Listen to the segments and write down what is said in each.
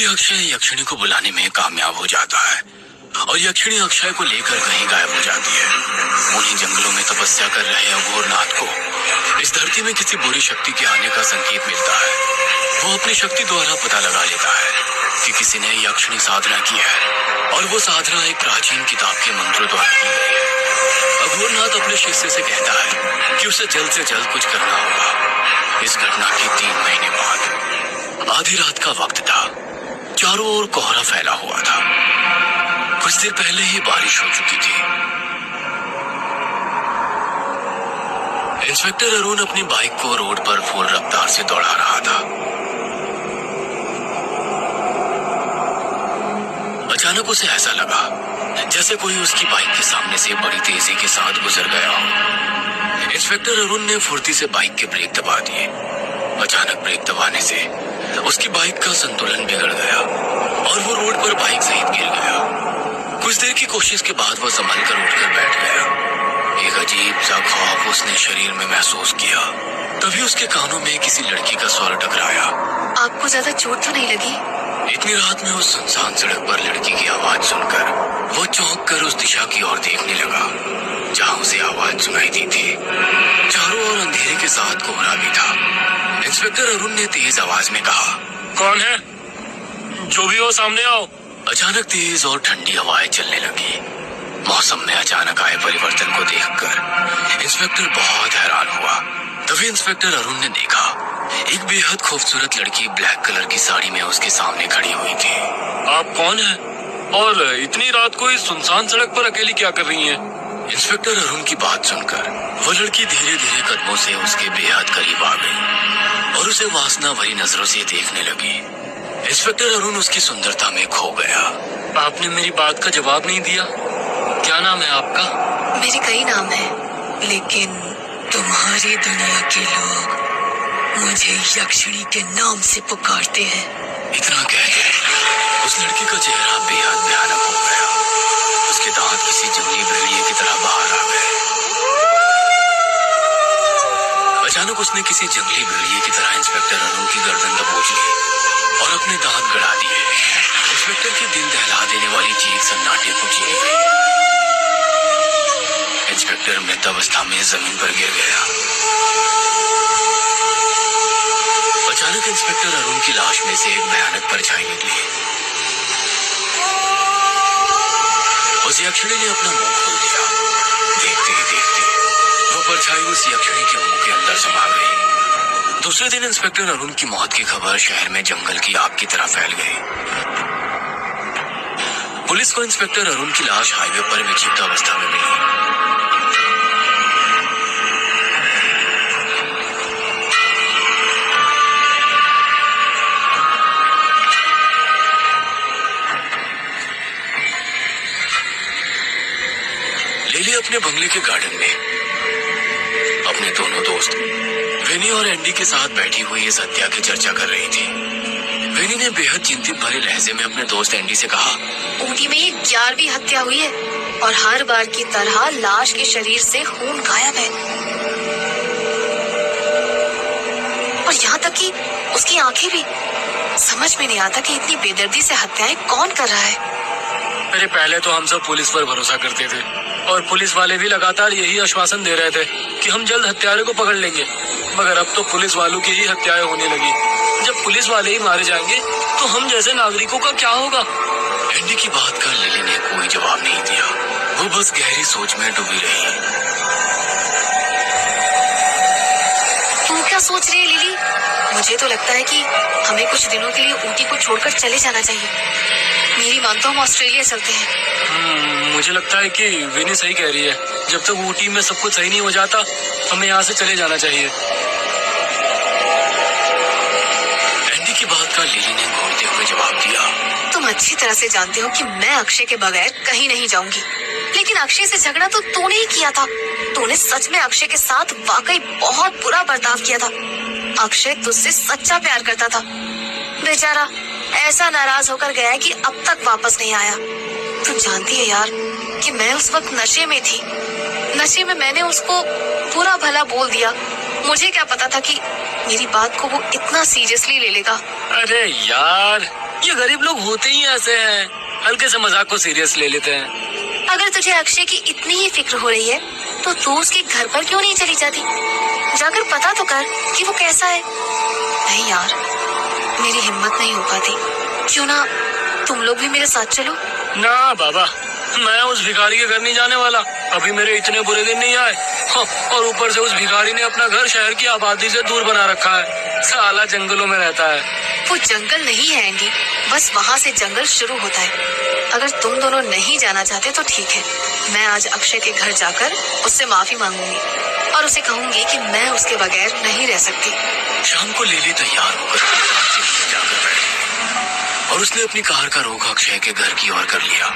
कि अक्षय यक्षिणी को बुलाने में कामयाब हो जाता है और यक्षिणी अक्षय को लेकर कहीं गायब हो जाती है। उन्हीं जंगलों में तपस्या कर रहे अघोरनाथ को इस धरती में किसी बुरी शक्ति के आने का संकेत मिलता है। वो अपनी शक्ति द्वारा पता लगा लेता है कि किसी ने यक्षिणी साधना की है और वो साधना एक प्राचीन किताब के मंत्रों द्वारा की गई है। अघोरनाथ अपने शिष्य से कहता है कि उसे जल्द से जल्द कुछ करना होगा। इस घटना के 3 महीने बाद आधी रात का वक्त था। चारों ओर कोहरा फैला हुआ था। कुछ देर पहले ही बारिश हो चुकी थी। इंस्पेक्टर अरुण अपनी बाइक को रोड पर फुल रफ्तार से दौड़ा रहा था। अचानक उसे ऐसा लगा जैसे कोई उसकी बाइक के सामने से बड़ी तेजी के साथ गुजर गया हो। इंस्पेक्टर अरुण ने फुर्ती से बाइक के ब्रेक दबा दिए। अचानक ब्रेक दबाने से उसकी बाइक का संतुलन बिगड़ गया और वो रोड पर बाइक सहित गिर गया। कुछ देर की कोशिश के बाद वो संभल कर उठकर बैठ गया। एक अजीब सा खौफ उसने शरीर में महसूस किया। तभी उसके कानों में किसी लड़की का स्वर टकराया। आपको ज्यादा चोट तो नहीं लगी? इतनी रात में उस सुनसान सड़क पर लड़की की आवाज सुनकर वो चौंक कर उस दिशा की ओर देखने लगा जहाँ उसे आवाज सुनाई दी थी। चारों ओर अंधेरे के साथ कोहरा भी था। इंस्पेक्टर अरुण ने तेज आवाज में कहा, कौन है? जो भी हो सामने आओ। अचानक तेज और ठंडी हवाएं चलने लगी। मौसम में अचानक आए परिवर्तन को देखकर इंस्पेक्टर बहुत हैरान हुआ। तभी इंस्पेक्टर अरुण ने देखा एक बेहद खूबसूरत लड़की ब्लैक कलर की साड़ी में उसके सामने खड़ी हुई थी। आप कौन हैं? और इतनी रात को इस सुनसान सड़क पर अकेली क्या कर रही हैं? इंस्पेक्टर अरुण की बात सुनकर वो लड़की धीरे धीरे कदमों से उसके बेहद करीब आ गई और उसे वासना भरी नजरों से देखने लगी। इंस्पेक्टर अरुण उसकी सुंदरता में खो गया। आपने मेरी बात का जवाब नहीं दिया। क्या नाम है आपका? मेरे कई नाम हैं, लेकिन तुम्हारी दुनिया के लोग मुझे यक्षिणी के नाम से पुकारते हैं। इतना कहकर उस लड़की का चेहरा बेहद भयानक हो गया। उसके दांत किसी जंगली भेड़िए की तरह बाहर आ गए। अचानक उसने किसी जंगली भेड़िए की तरह इंस्पेक्टर अरुण की गर्दन दबोच ली और अपने दांत गड़ा दिए। इंस्पेक्टर की दिल दहला देने वाली चीख सन्नाटे को चीर गई। इंस्पेक्टर मृतावस्था में जमीन पर गिर गया। अचानक इंस्पेक्टर अरुण की लाश में से एक भयानक परछाई निकली। उस यक्षिणी ने अपना मुंह खोल दिया। देखते ही देखते वो परछाई उस यक्षिणी के मुंह के अंदर समा गई। दूसरे दिन इंस्पेक्टर अरुण की मौत की खबर शहर में जंगल की आग की तरह फैल गई। पुलिस को इंस्पेक्टर अरुण की लाश हाईवे पर विक्षिप्त अवस्था में मिली। लिली अपने बंगले के गार्डन में अपने दोनों दोस्त वेनी और एंडी के साथ बैठी हुई इस हत्या की चर्चा कर रही थी। वेनी ने बेहद चिंतित भरे लहजे में अपने दोस्त एंडी से कहा, ऊटी में ये 11वीं हत्या हुई है और हर बार की तरह लाश के शरीर से खून गायब है और यहाँ तक कि उसकी आंखें भी। समझ में नहीं आता कि इतनी बेदर्दी से हत्याएं कौन कर रहा है। अरे पहले तो हम सब पुलिस पर भरोसा करते थे और पुलिस वाले भी लगातार यही आश्वासन दे रहे थे कि हम जल्द हत्यारे को पकड़ लेंगे, मगर अब तो पुलिस वालों की ही हत्याएं होने लगी। जब पुलिस वाले ही मारे जाएंगे तो हम जैसे नागरिकों का क्या होगा? एंडी की बात का लिली ने कोई जवाब नहीं दिया। वो बस गहरी सोच में डूबी रही। तुम क्या सोच रही है लिली? मुझे तो लगता है कि हमें कुछ दिनों के लिए ऊटी को छोड़कर चले जाना चाहिए। मेरी मानता हूँ हम ऑस्ट्रेलिया चलते हैं। मुझे लगता है कि विनी सही कह रही है। जब तक ऊटी में सब कुछ सही नहीं हो जाता हमें यहाँ से चले जाना चाहिए। एंडी की बात का लिली ने घूरते हुए जवाब दिया, तुम अच्छी तरह से जानते हो कि मैं अक्षय के बगैर कहीं नहीं जाऊंगी, लेकिन अक्षय से झगड़ा तो तूने ही किया था। तूने सच में अक्षय के साथ वाकई बहुत बुरा बर्ताव किया था। अक्षय तुझसे सच्चा प्यार करता था। बेचारा ऐसा नाराज होकर गया है कि अब तक वापस नहीं आया। तू जानती है यार कि मैं उस वक्त नशे में थी। नशे में मैंने उसको बुरा भला बोल दिया। मुझे क्या पता था कि मेरी बात को वो इतना सीरियसली ले लेगा। अरे यार ये गरीब लोग होते ही ऐसे हैं, हल्के से मजाक को सीरियस ले लेते हैं। अगर तुझे अक्षय की इतनी ही फिक्र हो रही है तो तू उसके घर पर क्यों नहीं चली जाती? जाकर पता तो कर कि वो कैसा है। नहीं यार, मेरी हिम्मत नहीं हो पाती। क्यों ना तुम लोग भी मेरे साथ चलो? ना बाबा, मैं उस भिखारी के घर नहीं जाने वाला। अभी मेरे इतने बुरे दिन नहीं आए। और ऊपर से उस भिखारी ने अपना घर शहर की आबादी से दूर बना रखा है। साला जंगलों में रहता है। वो जंगल नहीं है एंडी, बस वहाँ से जंगल शुरू होता है। अगर तुम दोनों नहीं जाना चाहते तो ठीक है, मैं आज अक्षय के घर जाकर उससे माफी मांगूंगी और उसे कहूंगी कि मैं उसके बगैर नहीं रह सकती। शाम को लिली तैयार होकर अपनी कार के नीचे जाकर बैठी और उसने अपनी कार का रुख अक्षय के घर की ओर कर लिया।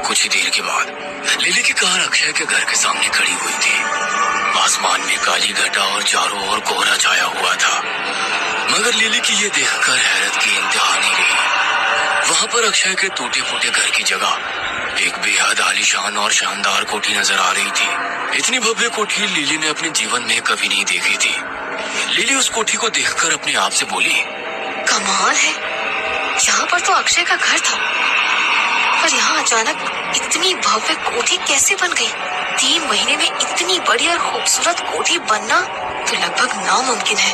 कुछ ही देर के बाद लिली की कार अक्षय के घर के सामने खड़ी हुई थी। आसमान में काली घटा और चारों ओर कोहरा छाया हुआ था, मगर लिली की ये देखकर हैरत की इंतहा नहीं रही। वहां पर अक्षय के टूटे फूटे घर की जगह एक बेहद आलीशान और शानदार कोठी नजर आ रही थी। इतनी भव्य कोठी लिली ने अपने जीवन में कभी नहीं देखी थी। लिली उस कोठी को देखकर अपने आप से बोली, कमाल है, यहाँ पर तो अक्षय का घर था, पर यहाँ अचानक इतनी भव्य कोठी कैसे बन गई? 3 महीने में इतनी बड़ी और खूबसूरत कोठी बनना तो लगभग नामुमकिन है।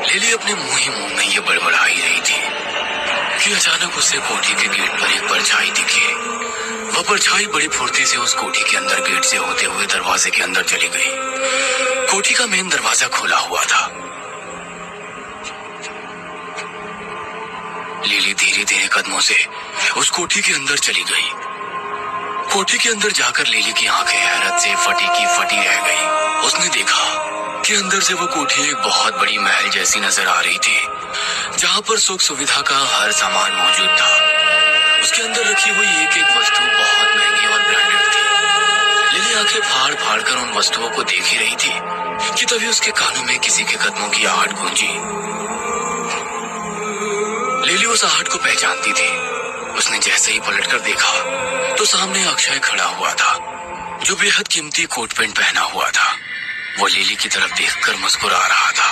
लिली अपने मुंह ही मुंह में ये बड़बड़ा ही रही थी कि अचानक उसे कोठी के गेट पर एक परछाई दिखी। वह परछाई बड़ी फुर्ती से उस कोठी के अंदर गेट से होते हुए दरवाजे के अंदर चली गई। कोठी का मेन दरवाजा खुला हुआ था। लिली धीरे धीरे कदमों से उस कोठी के अंदर चली गई। कोठी के अंदर जाकर लिली की आंखें हैरत से फटी की फटी रह गई। उसने देखा कि अंदर से वो कोठी एक बहुत बड़ी महल जैसी नजर आ रही थी, जहां पर सुख सुविधा का हर सामान मौजूद था। उसके अंदर रखी हुई एक एक वस्तु बहुत महंगी और ब्रांडेड थी। लिली आंखें फाड़ फाड़ कर उन वस्तुओं को देख ही रही थी कि तभी उसके कानों में किसी के कदमों की आहट गूंजी। लिली उस आहट को पहचानती थी। उसने जैसे ही पलटकर देखा तो सामने अक्षय खड़ा हुआ था, जो बेहद कीमती कोट पैंट पहना हुआ था। वो लिली की तरफ देखकर मुस्कुरा रहा था।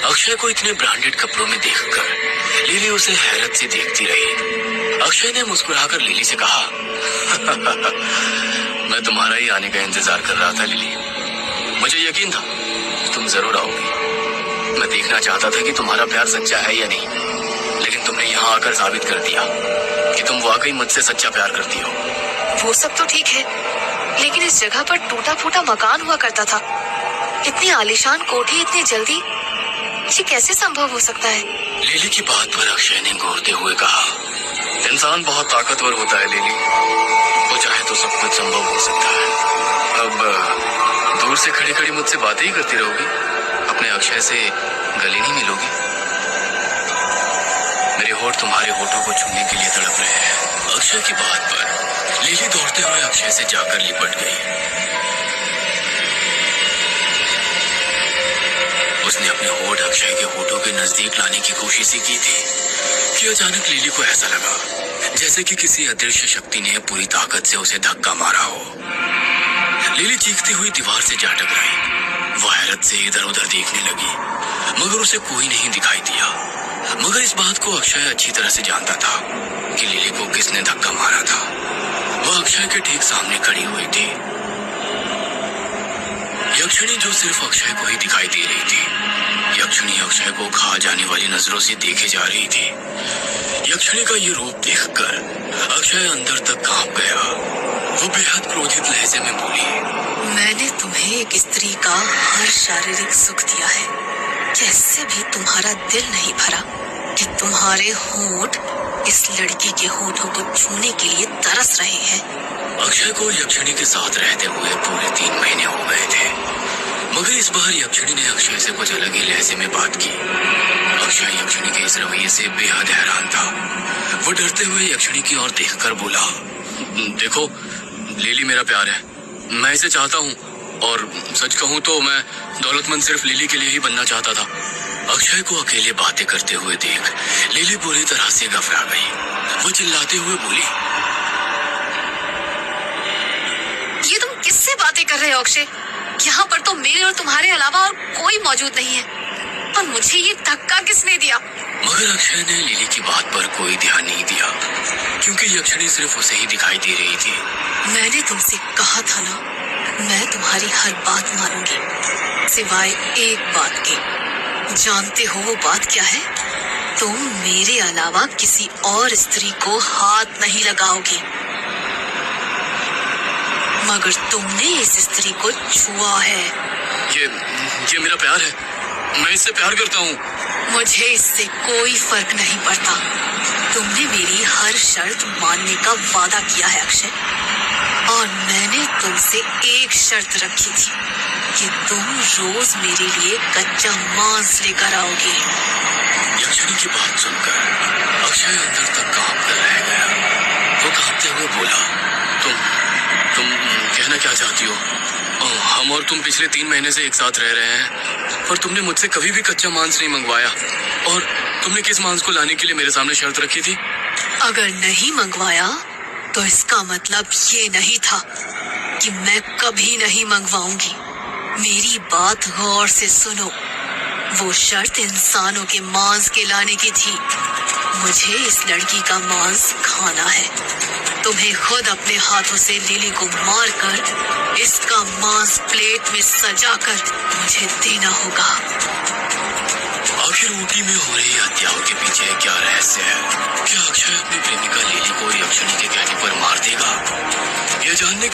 अक्षय को इतने ब्रांडेड कपड़ों में देखकर लिली उसे हैरत से देखती रही। अक्षय ने मुस्कुराकर लिली से कहा, मैं तुम्हारा ही आने का इंतजार कर रहा था लिली। मुझे यकीन था तुम जरूर आओगी। मैं देखना चाहता था कि तुम्हारा प्यार सच्चा है या नहीं, लेकिन तुमने यहाँ आकर साबित कर दिया कि तुम वाकई मुझसे सच्चा प्यार करती हो। वो सब तो ठीक है, लेकिन इस जगह पर टूटा फूटा मकान हुआ करता था। इतनी आलीशान कोठी इतनी जल्दी, ये कैसे संभव हो सकता है? लिली की बात पर अक्षय ने घूरते हुए कहा, इंसान बहुत ताकतवर होता है लिली, वो चाहे तो सब कुछ संभव हो सकता है। अब दूर से खड़ी खड़ी मुझसे बातें ही करती रहोगी, अपने अक्षय से गले नहीं मिलोगी। मेरे होठ तुम्हारे होठों को छूने के लिए तड़प रहे हैं। अक्षय की बात पर लिली दौड़ते हुए अक्षय से जाकर लिपट गई। उसने अपने होठ अक्षय के होठों के नजदीक लाने की कोशिश ही की थी कि अचानक लिली को ऐसा लगा जैसे कि किसी अदृश्य शक्ति ने पूरी ताकत से उसे धक्का मारा हो। लिली चीखती हुई दीवार से जा टकराई। वो हैरत से इधर उधर देखने लगी, मगर उसे कोई नहीं दिखाई दिया। मगर इस बात को अक्षय अच्छी तरह से जानता था कि लिली को किसने धक्का मारा था। वह अक्षय के ठीक सामने खड़ी हुई थी। यक्षिणी जो सिर्फ अक्षय को ही दिखाई दे रही थी। यक्षिणी अक्षय को खा जाने वाली नजरों से देखे जा रही थी। यक्षिणी का ये रूप देखकर अक्षय अंदर तक कांप गया। वो बेहद क्रोधित लहजे में बोली, मैंने तुम्हें एक स्त्री का हर शारीरिक सुख दिया है, कैसे भी तुम्हारा दिल नहीं भरा कि तुम्हारे होंठ इस लड़की के होठों को छूने के लिए तरस रहे हैं। अक्षय को यक्षिणी के साथ रहते हुए पूरे 3 महीने हो गए थे, मगर इस बार यक्षिणी ने अक्षय से कुछ अलग ही लहजे में बात की। अक्षय यक्षिणी के इस रवैये से बेहद हैरान था। वो डरते हुए यक्षिणी की ओर देखकर बोला, देखो लिली मेरा प्यार है, मैं इसे चाहता हूँ, और सच कहूँ तो मैं दौलतमंद सिर्फ लिली के लिए ही बनना चाहता था। अक्षय को अकेले बातें करते हुए देख लिली बुरी तरह से घबरा गई। वो चिल्लाते हुए बोली, ये तुम किससे बातें कर रहे हो अक्षय? यहाँ पर तो मेरे और तुम्हारे अलावा और कोई मौजूद नहीं है। और मुझे ये धक्का किसने दिया? मगर अक्षय ने लिली की बात पर कोई ध्यान नहीं दिया, क्योंकि यक्षिणी सिर्फ उसे ही दिखाई दे रही थी। मैंने तुमसे कहा था ना, मैं तुम्हारी हर बात मानूंगी, सिवाय एक बात के। जानते हो वो बात क्या है? तुम मेरे अलावा किसी और स्त्री को हाथ नहीं लगाओगी। मगर तुमने इस स्त्री को छुआ है। ये मेरा प्यार है, मैं इससे प्यार करता हूँ। मुझे इससे कोई फर्क नहीं पड़ता। तुमने मेरी हर शर्त मानने का वादा किया है अक्षय, और मैंने तुमसे एक शर्त रखी थी कि तुम रोज मेरे लिए कच्चा मांस लेकर आओगे। यक्षिणी की बात सुनकर अक्षय अंदर तक कांप कर रह गया। वो कांपते हुए बोला, तुम कहना क्या चाहती हो? हम और तुम पिछले 3 महीने से एक साथ रह रहे हैं, पर तुमने मुझसे कभी भी कच्चा मांस नहीं मंगवाया। और तुमने किस मांस को लाने के लिए मेरे सामने शर्त रखी थी? अगर नहीं मंगवाया तो इसका मतलब ये नहीं था कि मैं कभी नहीं मंगवाऊंगी। मेरी बात गौर से सुनो। वो शर्त इंसानों के मांस के लाने की थी। मुझे इस लड़की का मांस खाना है। तुम्हें खुद अपने हाथों से लिली को मारकर इसका मांस प्लेट में सजाकर मुझे देना होगा। आखिर ऊटी में हो रही हत्याओं के पीछे क्या रहस्य है? क्या अक्षय अपनी प्रेमिका लिली को यक्षिणी के कहने पर मार देगा? यह जानने